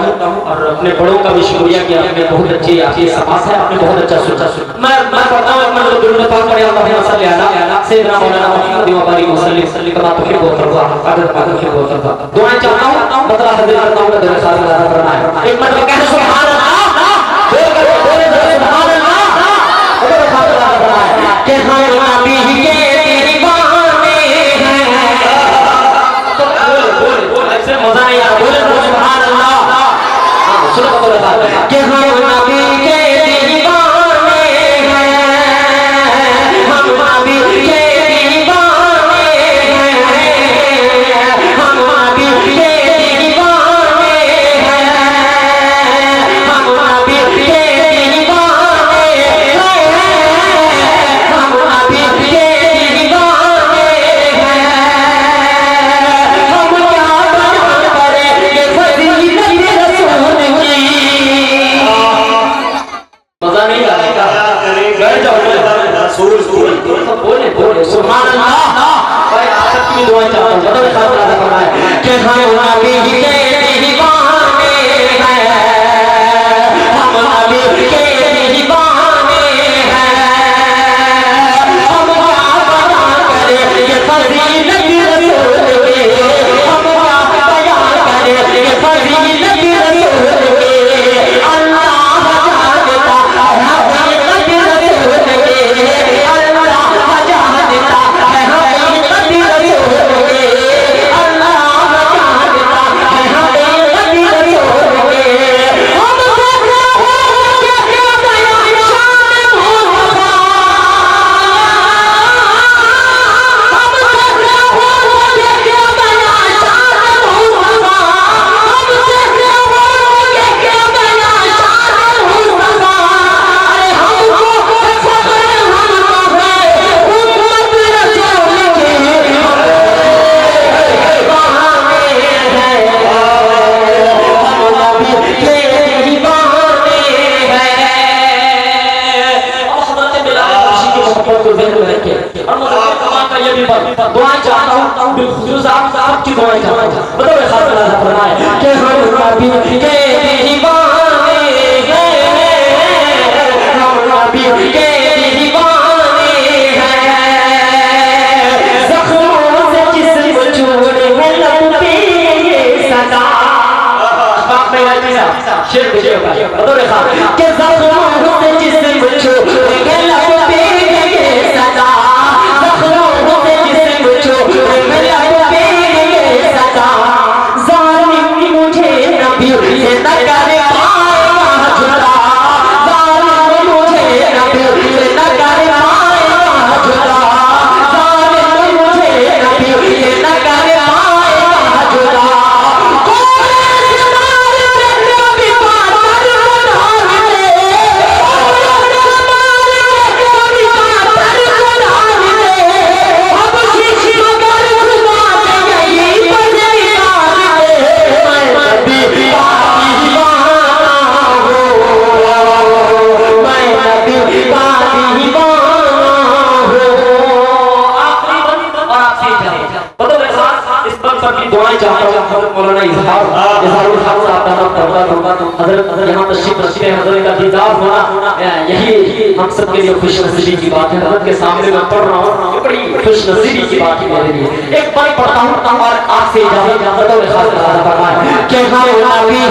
और अपने बड़ों का भी शुक्रिया किया। आपने बहुत अच्छी आपकी समाज है, आपने बहुत अच्छा सोचा। मैं पढ़ता हूं मैं दुरूद पाक पढ़े अल्लाहुम्मा सल्ली अला सय्यिदना मौलाना मुहम्मद व बारिक वसल्लम कमा तुहिब्बु व तर्दा अगर पाक तुहिब्बु व तर्दा। दुआएं चाहता हूं मतलब हाजिर करता हूं दर साल अदा करना है। एक मरतबा कह सुभान अल्लाह, बोल सुभान अल्लाह, अगर खातिर अदा करना है कि हम नबी के दीवाने हैं। बोल ऐसे मजा नहीं आता, बोले सुभान अल्लाह। सुनो बोले कि हम नबी के दीवाने हैं, हम नबी के दीवाने हैं, हम नबी के दीवाने हैं, हम नबी के दीवाने हैं, हम नबी के दीवाने हैं। हम क्या बयान करें ये फजीलत रसूल की। मजा नहीं आएगा, बैठ जाओ बोले सुभान अल्लाह। भाई आखिर की दुआ चाहता हूं मतलब खातिर अदा करना है कि हम नबी के दीवाने हैं, हम नबी के दीवाने हैं। हम क्या बयान करें ये फजीलत रसूल की, हम क्या बयान करें ये फजीलत रसूल की। अल्लाह जानता है हकीकत रसूल की, अल्लाह जानता है हकीकत रसूल की, अल्लाह जानता है हकीकत रसूल की। हम देखना है कि बयान शान मुस्तफा, हम देखना है कि बयान शान मुस्तफा, हम देखना है कि बयान शान मुस्तफा। अरे हमको फख्र हमको है उम्मत रसूल की, बहाने हैं हम नबी के दीवाने हैं। अब हज़रत बिलाल हबशी की मोहब्बत को ज़हन में रखिए और मुझे कमाल का ये भी दुआएं चाहता हूं बिलखुसूस आप सबकी दुआएं चाहता हूं मतलब खातिर अदा करना है कि हम नबी के दीवाने हैं, हम नबी के दीवाने हैं। ज़ख्मों से जिस्म छूने लगती ये सदा। बाप मेरा जीसा शेर भेजिएगा बतौर खातिर कि ज़ख्मों से जिस्म छूने लगती ये सदा, ज़ख्मों से जिस्म छूने लगती ये सदा। ज़ालिम मुझे नबी से न कर पाएगा जुदा, ज़ालिम मुझे नबी से न कर पाएगा जुदा, ज़ालिम मुझे नबी से न कर पाएगा जुदा। कोई तुम्हारे नबी पाक बना दे, कोई तुम्हारे नबी पाक बना दे। अब शीश मगर खुदा के यही बजेगा दे। मैं नबी का दीवाना हूँ, मैं नबी का दीवाना हूँ। आखिरी बंद और आखिरी जान बतौर खास इस वक्त सबकी दुआएं चाहता हूं। हज़रत मौलाना इजहारुल हक साहब का हज़रत यहाँ तशरीफ रखते हैं, हज़रत का दीदार होना यही हम सब के लिए खुशनसीबी की बात है। हज़रत के सामने मैं पढ़ रहा हूँ, बड़ी खुशनसीबी की बात है मेरे लिए। एक बार पढ़ता हूँ और आपसे इजाजत बतौर खास अदा करना है कि हम नबी